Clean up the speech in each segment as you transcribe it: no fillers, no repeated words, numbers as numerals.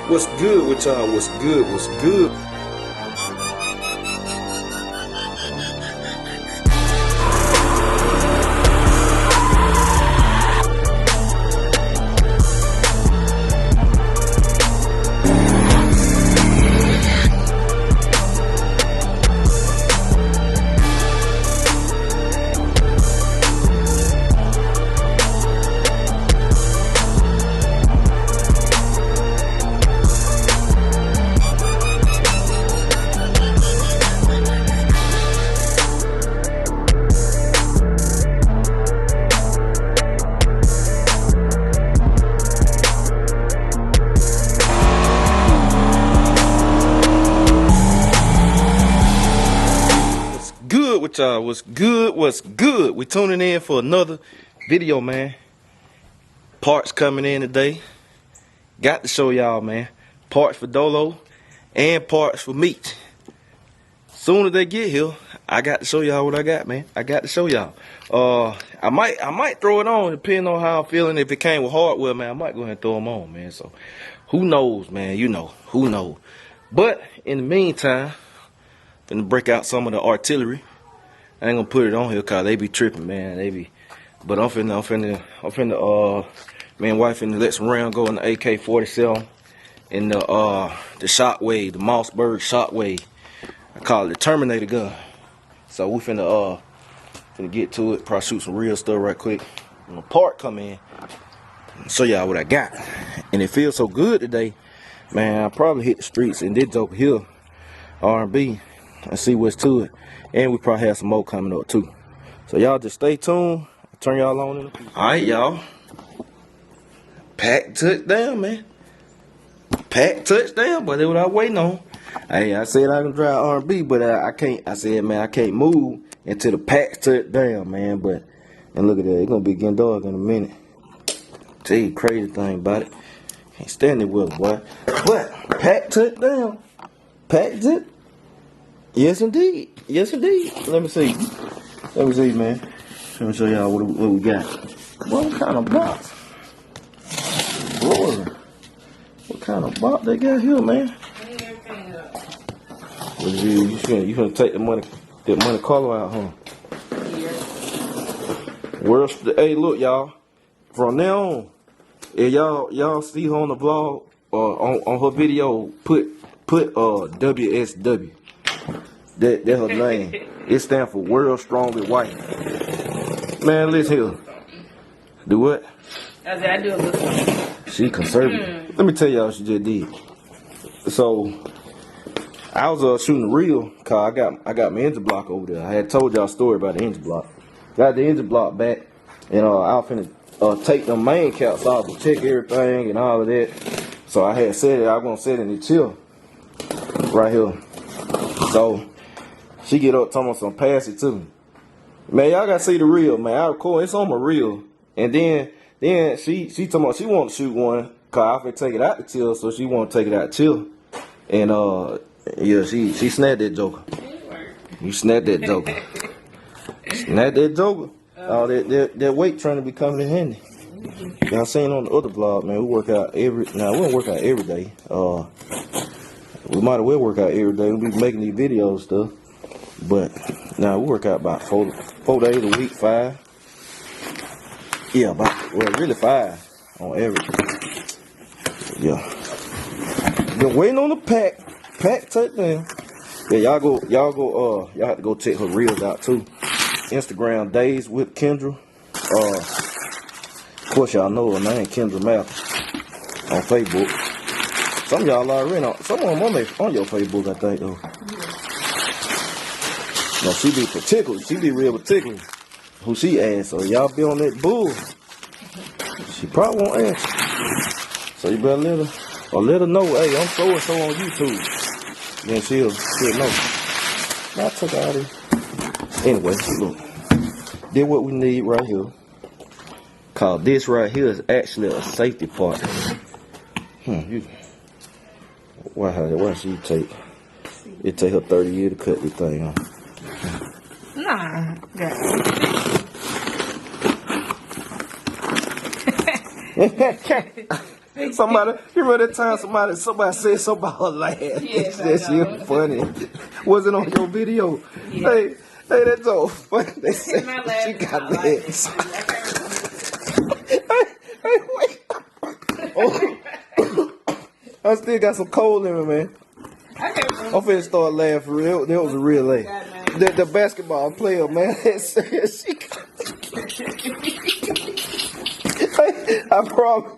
What's good with y'all? What's good? What's good? With y'all, what's good? What's good? We tuning in for another video, man. Parts coming in today. Got to show y'all, man. Parts for Dolo and parts for Meech. Soon as they get here, I got to show y'all what I got, man. I got to show y'all. I might throw it on depending on how I'm feeling. If it came with hardware, man, I might go ahead and throw them on, man. So who knows, man? You know, who knows? But in the meantime, I'm gonna break out some of the artillery. I ain't gonna put it on here cause they be tripping, man. They be, but I'm finna, me and wife finna let some round go in the AK-47 and the Shockwave, the Mossberg Shockwave. I call it the Terminator gun. So we finna get to it. Probably shoot some real stuff right quick. When the part come in, show y'all what I got. And it feels so good today, man. I probably hit the streets and this over here, R&B, and see what's to it. And we probably have some more coming up too. So y'all just stay tuned. I'll turn y'all on in a few. Alright, y'all. Pack touchdown, man. Pack touchdown, but that's what I was waiting on. Hey, I said I can drive R&B, but I can't. I said, man, I can't move until the pack touchdown, man. But and look at that, it's gonna be getting dark in a minute. Tell you crazy thing about it. Can't stand it with it, boy. But pack touchdown. Pack it. Yes, indeed. Yes, indeed. Let me see. Let me see, man. Let me show y'all what we got. What kind of box? Lord. What kind of box they got here, man? What is you gonna take the money color out, huh? Where's the, hey, look, y'all. From now on, if y'all see her on the vlog or on her video, put WSW. That's her name. It stands for World's Strongest Wife. Man, listen here. Do what? I do a little. She conservative. Let me tell y'all what she just did. So I was shooting a reel cause I got my engine block over there. I had told y'all a story about the engine block. Got the engine block back, and I was finna take the main caps off to check everything and all of that. So I had said it. I was gonna set it in the chill right here. So she get up talking about some pass it to me. Man, y'all gotta see the reel, man. I record, it's on my reel. And then she talking about she want to shoot one, cause I finna take it out the chill, so she want to take it out chill. And yeah, she snapped that joker. You snapped that joker. Snapped that joker. Oh, that weight trying to be coming in handy. Y'all seen on the other vlog, man, we work out we don't work out every day. We might as well work out every day. We be making these videos stuff. But now we work out about 4 days a week, 5. Yeah, really 5 on average. Yeah. Been waiting on the pack touchdown. Yeah, y'all have to go check her reels out too. Instagram Days with Kendra. Of course y'all know her name, Kendra Mathis, on Facebook. Some of y'all already on. Some of them on your Facebook, I think though. No, she be particular. She be real particular who she asks. So y'all be on that bull. She probably won't ask. So you better let her know, hey, I'm so and so on YouTube. Then she'll know. I took her out of here. Anyway, look. This what we need right here. Cause this right here is actually a safety part. Why she take? It take her 30 years to cut this thing off. Nah, yeah. Somebody, you remember that time somebody said something about her laugh? Yes, That shit funny. Was it on your video? Yeah. Hey, that's so funny. They said My laugh she is got not like legs. that. Hey, wait. Oh. I still got some cold in me, man. I'm finna start laughing for real. That was a real laugh. The basketball player, man, said she got I promise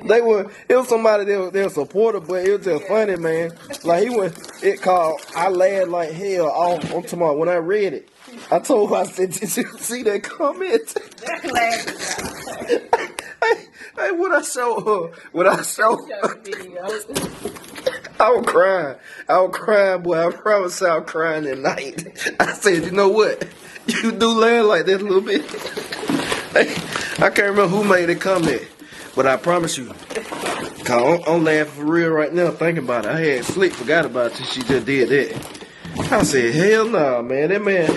they were. It was somebody they were supporter, but it was just funny, man. Like it called. I laughed like hell. I'm talking about when I read it. I told her, I said, "Did you see that comment?" Hey, what I showed her? I was crying, boy. I promise I was crying at night. I said, you know what? You do laugh like that a little bit. I can't remember who made the comment, but I promise you, cause I'm laughing for real right now thinking about it. I had sleep, forgot about it till she just did that. I said, hell nah, man. That man,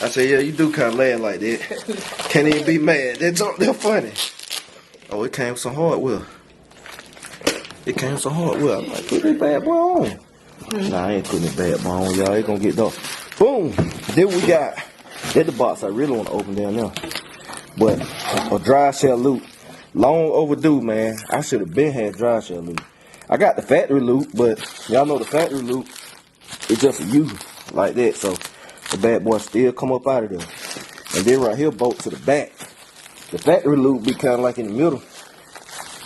I said, yeah, you do kind of laugh like that. Can't even be mad. They're funny. Oh, it came with some hardware. I'm like, put this bad boy on. Nah, I ain't putting this bad boy on, y'all. It gonna get dark. Boom. Then we got, that's the box I really want to open down now. But a dry shell loop. Long overdue, man. I should have been had dry shell loop. I got the factory loop, but y'all know the factory loop, it's just a U like that. So the bad boy still come up out of there. And then right here, bolt to the back. The factory loop be kind of like in the middle.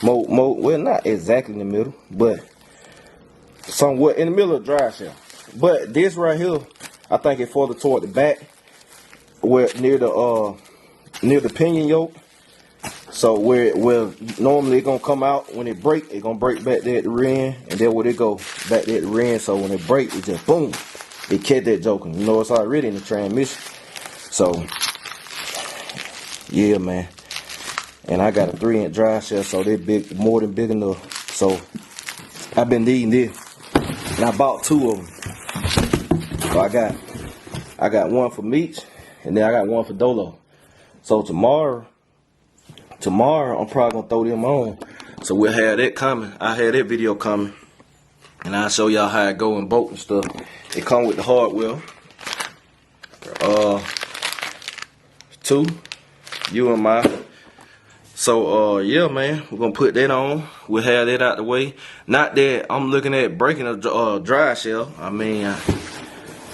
Well, not exactly in the middle, but somewhat in the middle of dry shell. But this right here, I think it's further toward the back, where near the pinion yoke. So where normally it gonna come out when it break, it gonna break back there at the rear end, and then where it go back there at the rear end. So when it break, it just boom, it catch that joker. You know it's already in the transmission. So yeah, man. And I got a 3-inch dry shell, so they big, more than big enough. So I've been needing this, and I bought 2 of them. So I got one for Meech, and then I got one for Dolo. So tomorrow I'm probably gonna throw them on. So we'll have that coming. I had that video coming, and I'll show y'all how it go and bolt and stuff. It come with the hardware. 2 UMI. So yeah, man, we're gonna put that on. We'll have that out the way. Not that I'm looking at breaking a dry shell. I mean,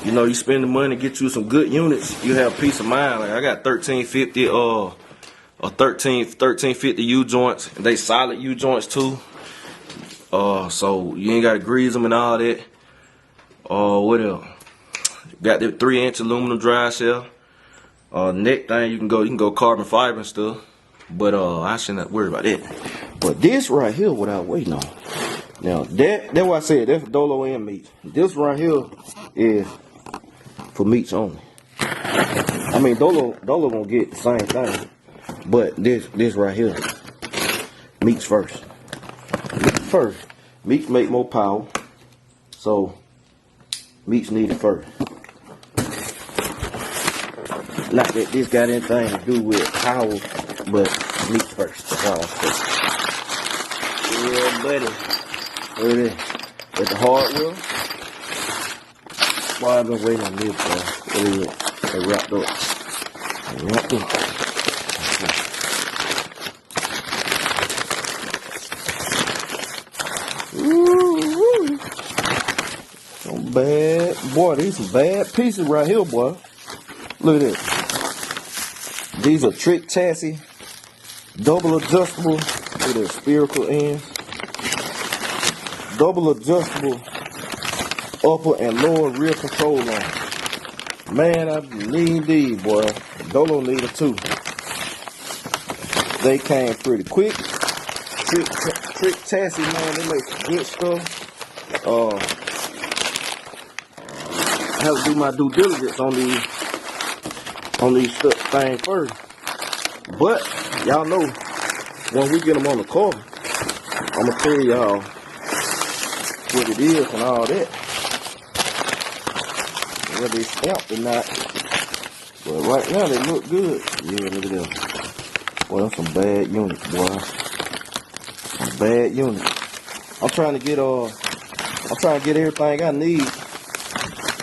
you know, you spend the money to get you some good units, you have peace of mind. Like I got 1350 1350 U joints. They solid U joints too. So you ain't gotta grease them and all that. What else? Got the 3-inch aluminum dry shell. Neck thing, you can go carbon fiber and stuff. But I shouldn't worry about that. But this right here, what I waiting on. Now that's why I said that's for Dolo and Meech. This right here is for Meech only. I mean Dolo gonna get the same thing, but this right here, Meech first. Meech make more power, so Meech need it first. Not that this got anything to do with power, but Meech first. That's all I'm saying. Yeah, buddy. Look at this. With the hardware. Boy, I've been waiting on this, boy. Look at it. They wrapped up. They wrapped up. Ooh. Some bad. Boy, these some bad pieces right here, boy. Look at this. These are trick chassis, double adjustable with a spherical ends, double adjustable upper and lower rear control arm. Man, I need these, boy. Dolo needed too. They came pretty quick. Trick chassis, man, they make some good stuff. I have to do my due diligence on these things first. But y'all know when we get them on the car, I'm gonna tell y'all what it is and all that, whether it's stamped or not. But right now they look good. Yeah, look at them. Boy, them some bad units, boy. Bad unit. I'm trying to get everything I need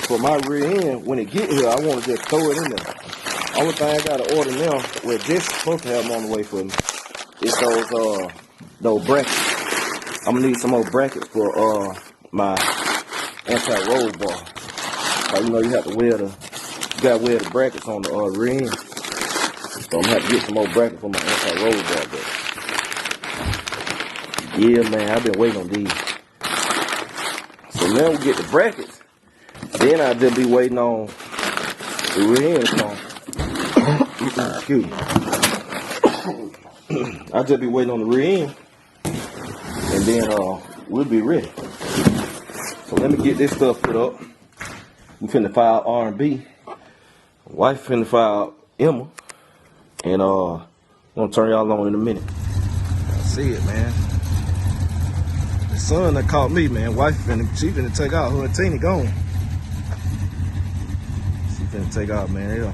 for my rear end. When it get here, I want to just throw it in there. Only thing I gotta order now, well, this supposed to have them on the way for me, is those brackets. I'm gonna need some more brackets for my anti-roll bar. Like, you know, you gotta wear the brackets on the rear end. So I'm gonna have to get some more brackets for my anti-roll bar. But yeah, man, I've been waiting on these. So now we get the brackets. Then I'll just be waiting on the rear end to come. Excuse me. I'll just be waiting on the rear end. And then we'll be ready. So let me get this stuff put up. We finna file R&B. Wife finna file Emma. And I'm gonna turn y'all on in a minute. I see it, man. The sun that caught me, man. Wife she finna take out. Her and Tina gone. She finna take out, man. They her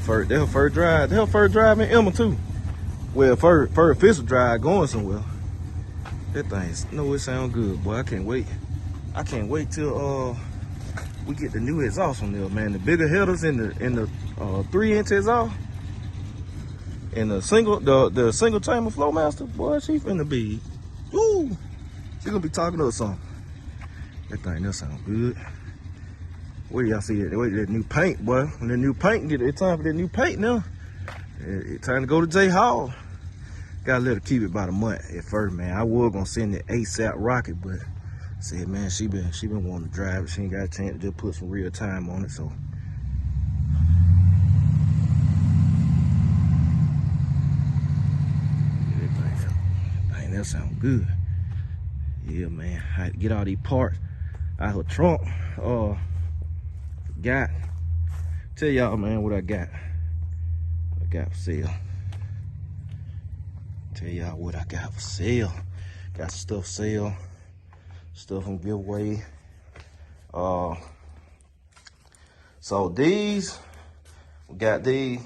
first drive. They her first drive in Emma too. Well, first official drive going somewhere. That thing, it sound good, boy. I can't wait. I can't wait till we get the new exhaust on there, man. The bigger headers in the 3-inch exhaust, and the single chamber Flowmaster, boy, she finna be, ooh, she gonna be talking to us something. That sound good. Where y'all see it? Wait, that new paint, boy. When the new paint it's time for that new paint now. It's time to go to J Hall. Gotta let her keep it about a month at first, man. I was gonna send it ASAP rocket, but said, man, she been wanting to drive it. She ain't got a chance to just put some real time on it, so. Dang, that sound good. Yeah, man. I had to get all these parts out her trunk. Forgot. Tell y'all, man, what I got. I got for sale. Tell y'all what I got for sale. Got stuff for sale. Stuff on giveaway. So these, we got these.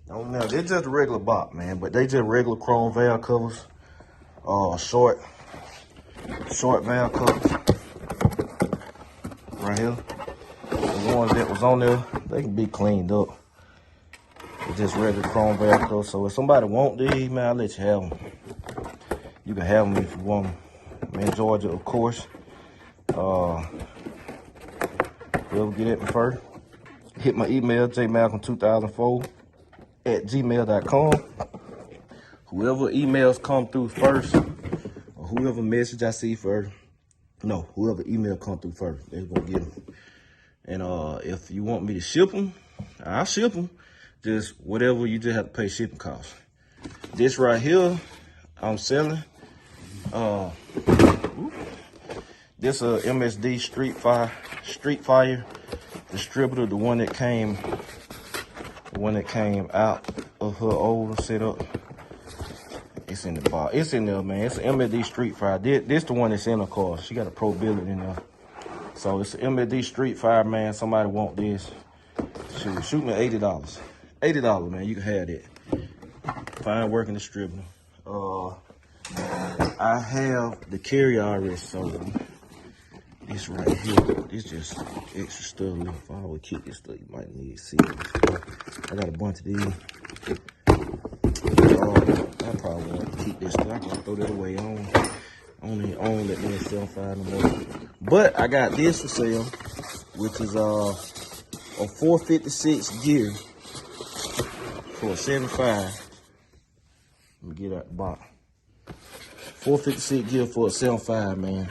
Don't know, they're just a regular box, man, but they just regular chrome valve covers. Short valve covers. Right here. The ones that was on there, they can be cleaned up. It's just regular chrome valve covers. So if somebody want these, man, I'll let you have them. You can have them if you want them. I'm in Georgia, of course. Whoever get it first, hit my email, jmalcom2004@gmail.com. Whoever emails come through first, or whoever message I see first, no, whoever email come through first, they're gonna get them. And if you want me to ship them, I'll ship them. Just whatever, you just have to pay shipping costs. This right here, I'm selling. This MSD Street Fire distributor, the one that came out of her old setup. It's in the box. It's in there, man. It's an MSD Street Fire. This the one that's in her car. She got a Pro billet in there. So it's an MSD Street Fire, man. Somebody want this? Shoot me $80. $80, man. You can have that. Fine working distributor. I have the carrier already sold. This right here, it's just extra stuff. If I would keep this stuff, you might need to see it. I got a bunch of these. I probably won't keep this stuff. I'm gonna throw that away. I don't own that little 75 no more. But I got this for sale, which is a 456 gear for a 75. Let me get out the box. 456 gear for a 75, man.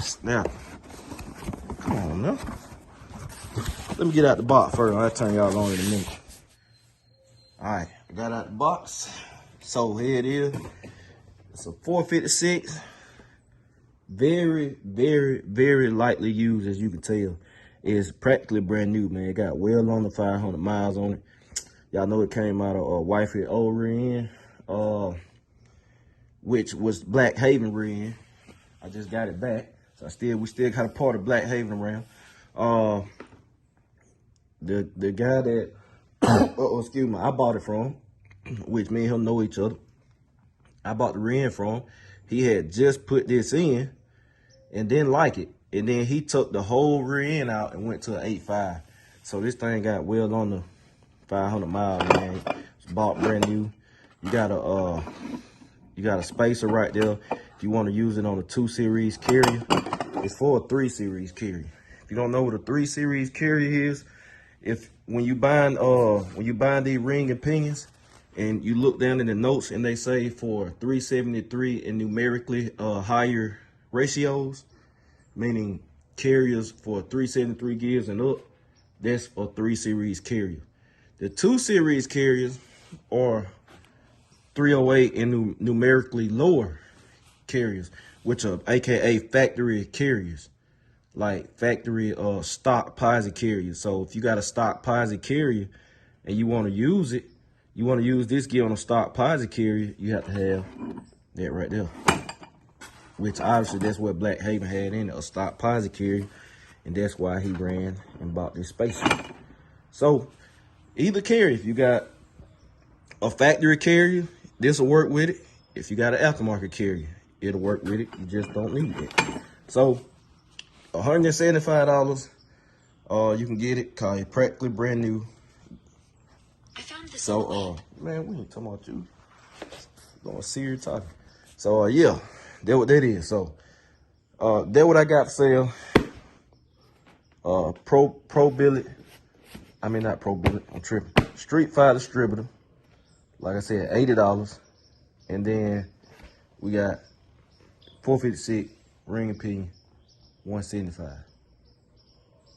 Snap. Come on now. Let me get out the box first. I'll turn y'all on in a minute. Alright, I got out the box. So here it is. It's a 456. Very, very, very lightly used, as you can tell. It's practically brand new, man. It got well under 500 miles on it. Y'all know it came out of wifey old rear end, which was Black Haven rear end. I just got it back. So we still got a part of Black Haven around. The guy that excuse me, I bought it from, which me and him know each other. I bought the rear end from. He had just put this in and didn't like it. And then he took the whole rear end out and went to an 8.5. So this thing got well on the 500 miles, man. It's bought brand new. You got a spacer right there. If you want to use it on a 2 series carrier, it's for a 3 series carrier. If you don't know what a 3 series carrier is, when you buying these ring and pinions, and you look down in the notes and they say for 373 and numerically higher ratios, meaning carriers for 373 gears and up, that's a 3 series carrier. The 2 series carriers are 308 and numerically lower carriers, which are AKA factory carriers, like factory stock posi carriers. So if you got a stock posi carrier and you want to use it, you want to use this gear on a stock posi carrier, you have to have that right there. Which obviously that's what Black Haven had in it, a stock posi carrier, and that's why he ran and bought this spacer. So either carrier, if you got a factory carrier, this will work with it. If you got an aftermarket carrier, it'll work with it. You just don't need it. So $175, you can get it, cause it's practically brand new. So man, we ain't talking about you. Going serious talking. So yeah, that's what that is. So that's what I got for sale. Pro billet. I mean not pro billet, I'm tripping. Street Fighter distributor. Like I said, $80. And then we got 456 ring and pinion, $175.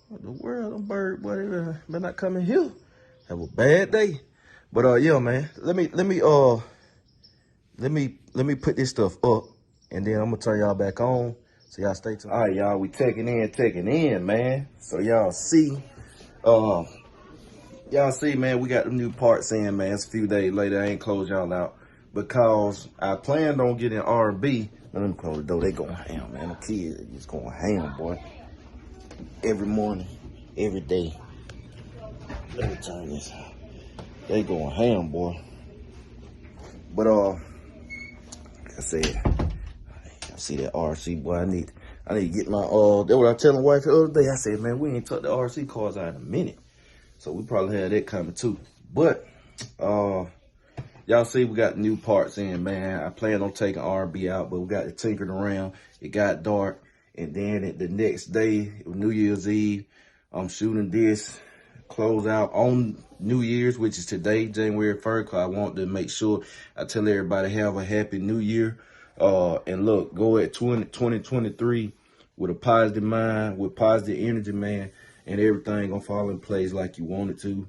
What the world, them bird boy, they better not come in here. Have a bad day. But yeah, man, let me put this stuff up, and then I'm gonna turn y'all back on. So y'all stay tuned. All right, y'all, we taking in, man. So y'all see, man, we got the new parts in, man. It's a few days later. I ain't close y'all out because I planned on getting R&B. Let me close the door. They going ham, man. The kids are just going ham, boy. Every morning, every day. Let me turn this out. They going ham, boy. But like I said, I see that RC, boy. I need to get my that's what I was telling the wife the other day. I said, man, we ain't took the RC cars out in a minute. So we probably had that coming too. But y'all see we got new parts in, man. I plan on taking R&B out, but we got it tinkered around. It got dark. And then the next day, New Year's Eve, I'm shooting this close out on New Year's, which is today, January 1st, because I want to make sure I tell everybody have a happy new year. And look, go at 2023 with a positive mind, with positive energy, man, and everything gonna fall in place like you want it to.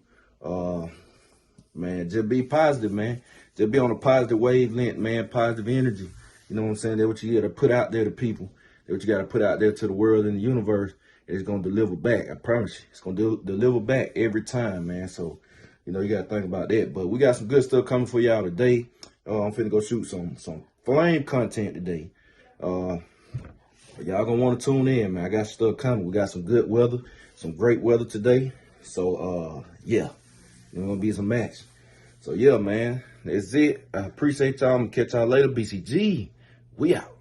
Man, just be positive, man. Just be on a positive wavelength, man, positive energy. You know what I'm saying? That's what you got to put out there to people. That's what you got to put out there to the world and the universe. It's going to deliver back. I promise you. It's going to deliver back every time, man. So, you know, you got to think about that. But we got some good stuff coming for y'all today. I'm finna go shoot some flame content today. Y'all going to want to tune in, man. I got stuff coming. We got some good weather, some great weather today. So, yeah, it's going to be some action. So, yeah, man, that's it. I appreciate y'all. I'm going to catch y'all later. BCG, we out.